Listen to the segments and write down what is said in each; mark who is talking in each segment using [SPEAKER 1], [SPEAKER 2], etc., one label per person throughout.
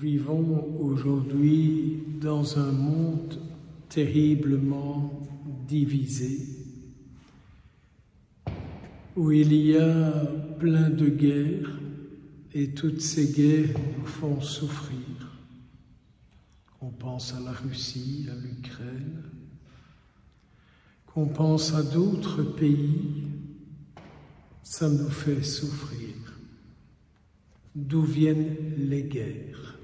[SPEAKER 1] vivons aujourd'hui dans un monde terriblement divisé, où il y a plein de guerres, et toutes ces guerres nous font souffrir. On pense à la Russie, à l'Ukraine, qu'on pense à d'autres pays, ça nous fait souffrir. D'où viennent les guerres?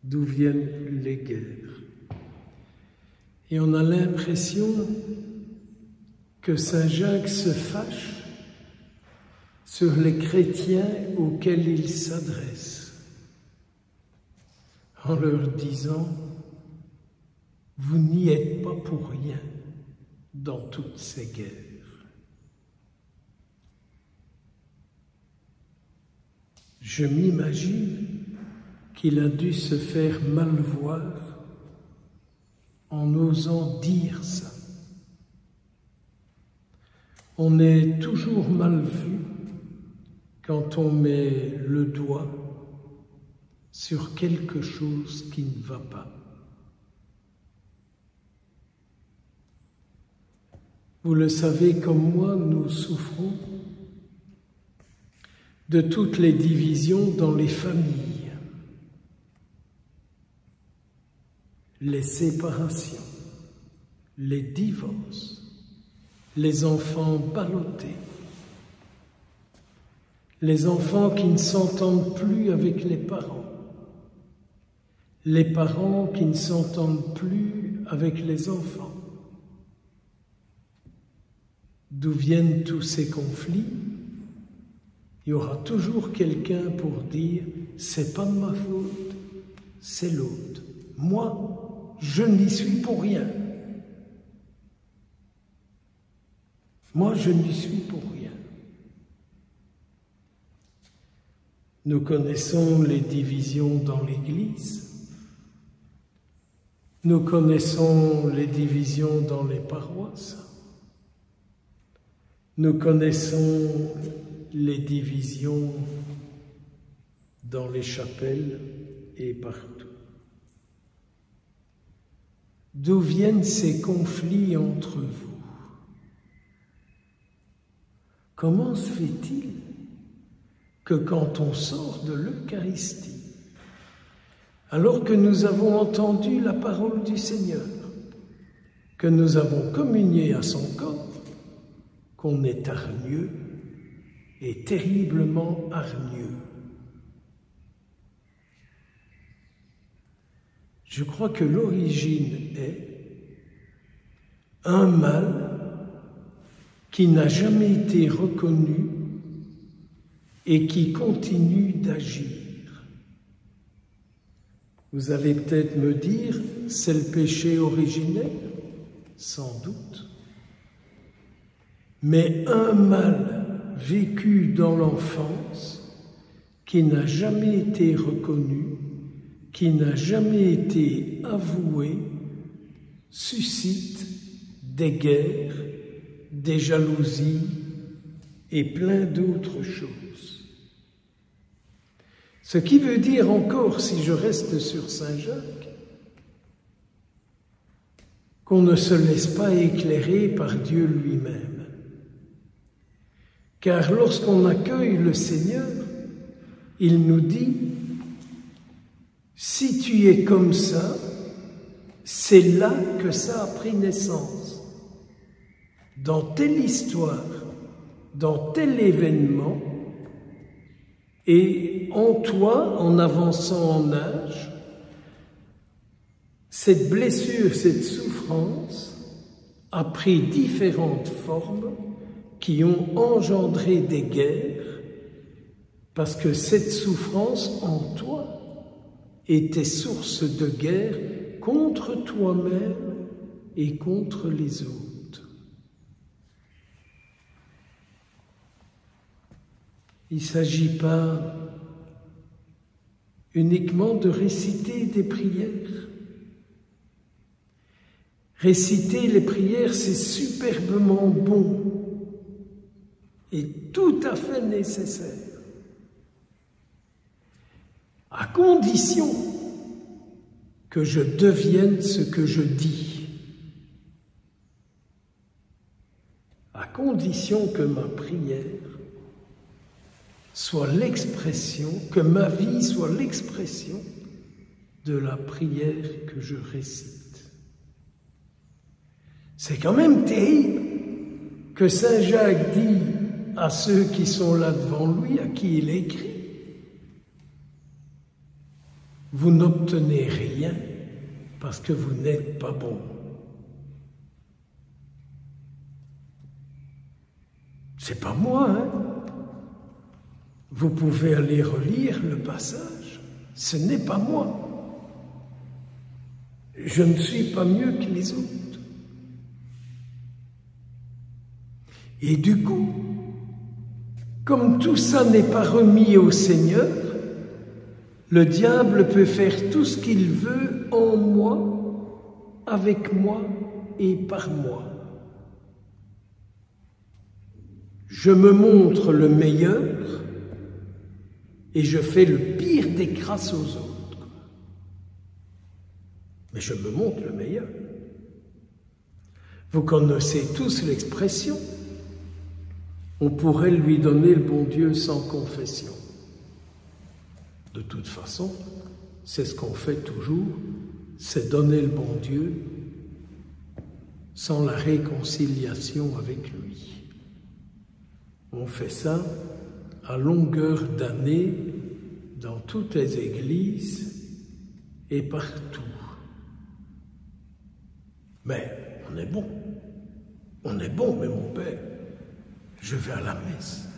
[SPEAKER 1] D'où viennent les guerres? Et on a l'impression que Saint Jacques se fâche sur les chrétiens auxquels il s'adresse, en leur disant « Vous n'y êtes pas pour rien dans toutes ces guerres ». Je m'imagine qu'il a dû se faire mal voir en osant dire ça. On est toujours mal vu quand on met le doigt sur quelque chose qui ne va pas. Vous le savez comme moi, nous souffrons de toutes les divisions dans les familles, les séparations, les divorces, les enfants ballottés, les enfants qui ne s'entendent plus avec les parents qui ne s'entendent plus avec les enfants. D'où viennent tous ces conflits? Il y aura toujours quelqu'un pour dire « c'est pas de ma faute, c'est l'autre. Moi, je n'y suis pour rien. Moi, je n'y suis pour rien. » Nous connaissons les divisions dans l'Église. Nous connaissons les divisions dans les paroisses. Nous connaissons les divisions dans les chapelles et partout. D'où viennent ces conflits entre vous? Comment se fait-il que quand on sort de l'Eucharistie, alors que nous avons entendu la parole du Seigneur, que nous avons communié à son corps, qu'on est hargneux et terriblement hargneux? Je crois que l'origine est un mal qui n'a jamais été reconnu et qui continue d'agir. Vous allez peut-être me dire, c'est le péché originel? Sans doute. Mais un mal vécu dans l'enfance, qui n'a jamais été reconnu, qui n'a jamais été avoué, suscite des guerres, des jalousies et plein d'autres choses. Ce qui veut dire encore, si je reste sur Saint Jacques, qu'on ne se laisse pas éclairer par Dieu lui-même. Car lorsqu'on accueille le Seigneur, il nous dit « Si tu es comme ça, c'est là que ça a pris naissance. Dans telle histoire, dans tel événement, et en toi, en avançant en âge, cette blessure, cette souffrance a pris différentes formes qui ont engendré des guerres, parce que cette souffrance en toi était source de guerre contre toi-même et contre les autres. Il ne s'agit pas uniquement de réciter des prières. Réciter les prières, c'est superbement bon et tout à fait nécessaire. à condition que je devienne ce que je dis, à condition que ma prière soit l'expression, que ma vie soit l'expression de la prière que je récite. C'est quand même terrible que Saint Jacques dit à ceux qui sont là devant lui, à qui il écrit, « Vous n'obtenez rien parce que vous n'êtes pas bon. » C'est pas moi, hein? Vous pouvez aller relire le passage. Ce n'est pas moi. Je ne suis pas mieux que les autres. Et du coup, comme tout ça n'est pas remis au Seigneur, le diable peut faire tout ce qu'il veut en moi, avec moi et par moi. Je me montre le meilleur et je fais le pire des crasses aux autres. Mais je me montre le meilleur. Vous connaissez tous l'expression « on pourrait lui donner le bon Dieu sans confession ». De toute façon, c'est ce qu'on fait toujours, c'est donner le bon Dieu sans la réconciliation avec lui. On fait ça à longueur d'année dans toutes les églises et partout. Mais on est bon. On est bon, mais mon père, je vais à la messe.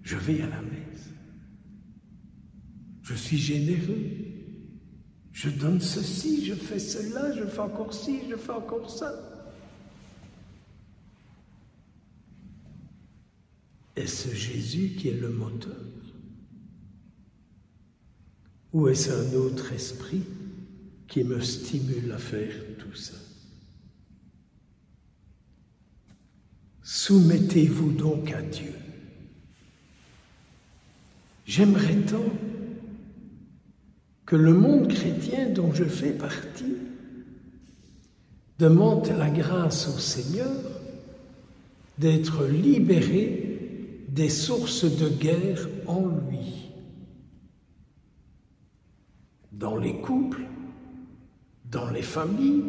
[SPEAKER 1] Je vais à la messe. Je suis généreux. Je donne ceci, je fais cela, je fais encore ci, je fais encore ça. Est-ce Jésus qui est le moteur? Ou est-ce un autre esprit qui me stimule à faire tout ça? Soumettez-vous donc à Dieu. J'aimerais tant que le monde chrétien dont je fais partie demande la grâce au Seigneur d'être libéré des sources de guerre en lui, dans les couples, dans les familles,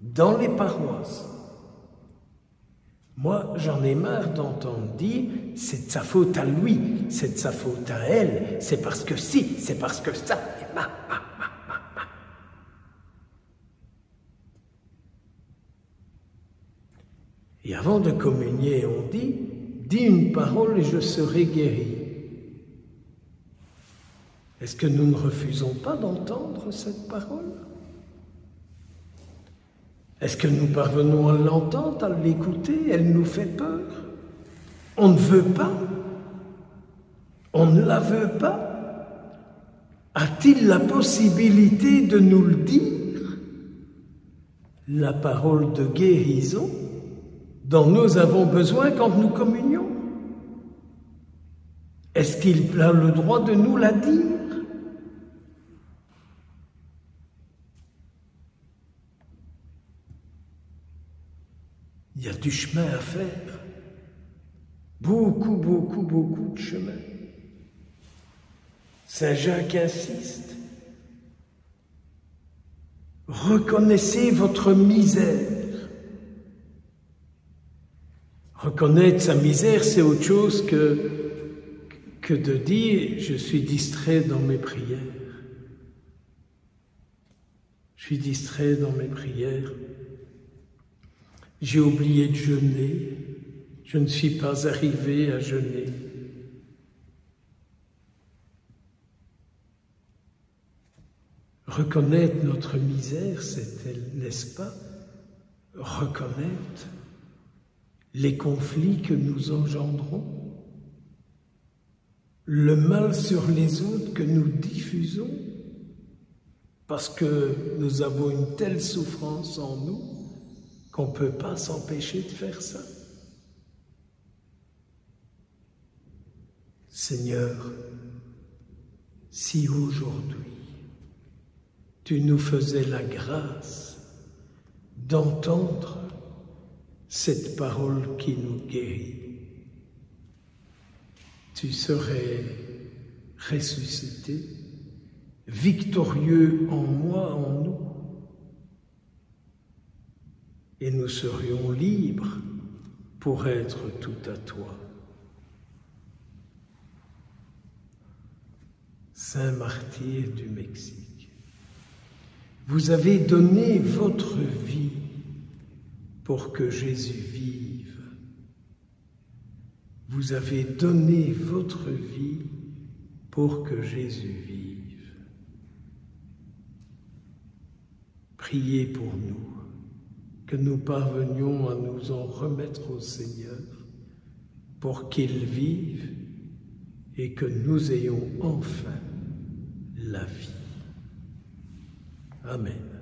[SPEAKER 1] dans les paroisses. Moi, j'en ai marre d'entendre dire « c'est de sa faute à lui, c'est de sa faute à elle, c'est parce que si, c'est parce que ça. » Et avant de communier, on dit « dis une parole et je serai guéri ». Est-ce que nous ne refusons pas d'entendre cette parole? Est-ce que nous parvenons à l'entendre, à l'écouter? Elle nous fait peur. On ne veut pas. On ne la veut pas. A-t-il la possibilité de nous le dire? La parole de guérison dont nous avons besoin quand nous communions. Est-ce qu'il a le droit de nous la dire? Il y a du chemin à faire. Beaucoup, beaucoup, beaucoup de chemin. Saint Jacques insiste. Reconnaissez votre misère. Reconnaître sa misère, c'est autre chose que de dire « je suis distrait dans mes prières ». Je suis distrait dans mes prières. J'ai oublié de jeûner. Je ne suis pas arrivé à jeûner. Reconnaître notre misère, c'est, n'est-ce pas, reconnaître les conflits que nous engendrons, le mal sur les autres que nous diffusons, parce que nous avons une telle souffrance en nous qu'on ne peut pas s'empêcher de faire ça. Seigneur, si aujourd'hui tu nous faisais la grâce d'entendre cette parole qui nous guérit, tu serais ressuscité, victorieux en moi, en nous, et nous serions libres pour être tout à toi. Saint martyr du Mexique, vous avez donné votre vie pour que Jésus vive. Vous avez donné votre vie pour que Jésus vive. Priez pour nous, que nous parvenions à nous en remettre au Seigneur pour qu'il vive et que nous ayons enfin la vie. Amen.